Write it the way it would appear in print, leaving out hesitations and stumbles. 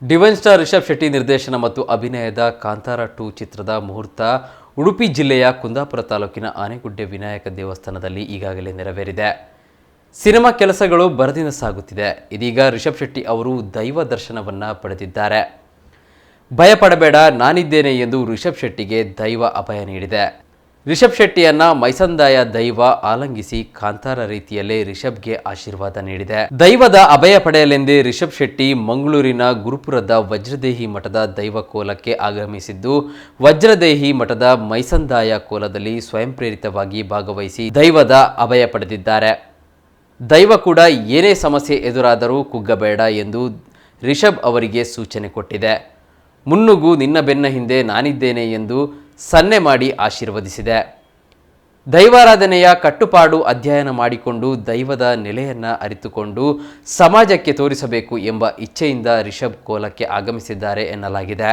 Divine star Rishabh Shetty ನಿರ್ದೇಶನ ಮತ್ತು ಅಭಿನಯದ ಕಾಂತಾರ 2 ಚಿತ್ರದ ಮುಹೂರ್ತ ಉಡುಪಿ ಜಿಲ್ಲೆಯ ಕುಂದಾಪುರ ತಾಲೂಕಿನ ಆನೆಗುಡ್ಡೆ ವಿನಾಯಕ ದೇವಸ್ಥಾನದಲ್ಲಿ ಈಗಾಗಲೇ ನೆರವೇರಿದೆ. ಸಿನಿಮಾ ಕೆಲಸಗಳು ಭರದಿಂದ ಸಾಗುತ್ತಿದೆ. ಇದೀಗ ರಿಷಬ್ ಶೆಟ್ಟಿ ಅವರು ದೈವ ದರ್ಶನವನ್ನ ಪಡೆದಿದ್ದಾರೆ. ಭಯಪಡಬೇಡ ನಾನಿದ್ದೇನೆ ಎಂದು ರಿಷಬ್ ಶೆಟ್ಟಿಗೆ ದೈವ ಅಭಯ ನೀಡಿದೆ. ರಿಷಬ್ ಶೆಟ್ಟಿಯನ್ನ ಮೈಸಂದಾಯ ದೈವ ಆಲಂಗಿಸಿ ಕಾಂತಾರ ರೀತಿಯಲ್ಲೇ ರಿಷಬ್ಗೆ ಆಶೀರ್ವಾದ ನೀಡಿದೆ. ದೈವದ ಅಭಯ ಪಡೆಯಲೆಂದೇ ರಿಷಬ್ ಶೆಟ್ಟಿ ಮಂಗಳೂರಿನ ಗುರುಪುರದ ವಜ್ರದೇಹಿ ಮಠದ ದೈವ ಕೋಲಕ್ಕೆ ಆಗಮಿಸಿದ್ದು, ವಜ್ರದೇಹಿ ಮಠದ ಮೈಸಂದಾಯ ಕೋಲದಲ್ಲಿ ಸ್ವಯಂ ಪ್ರೇರಿತವಾಗಿ ಭಾಗವಹಿಸಿ ದೈವದ ಅಭಯ ಪಡೆದಿದ್ದಾರೆ. ದೈವ ಕೂಡ ಏನೇ ಸಮಸ್ಯೆ ಎದುರಾದರೂ ಕುಗ್ಗಬೇಡ ಎಂದು ರಿಷಬ್ ಅವರಿಗೆ ಸೂಚನೆ ಕೊಟ್ಟಿದೆ. ಮುನ್ನುಗ್ಗು, ನಿನ್ನ ಬೆನ್ನ ಹಿಂದೆ ನಾನಿದ್ದೇನೆ ಎಂದು ಸನ್ನೆ ಮಾಡಿ ಆಶೀರ್ವದಿಸಿದೆ. ದೈವಾರಾಧನೆಯ ಕಟ್ಟುಪಾಡು ಅಧ್ಯಯನ ಮಾಡಿಕೊಂಡು ದೈವದ ನೆಲೆಯನ್ನು ಅರಿತುಕೊಂಡು ಸಮಾಜಕ್ಕೆ ತೋರಿಸಬೇಕು ಎಂಬ ಇಚ್ಛೆಯಿಂದ ರಿಷಬ್ ಕೋಲಕ್ಕೆ ಆಗಮಿಸಿದ್ದಾರೆ ಎನ್ನಲಾಗಿದೆ.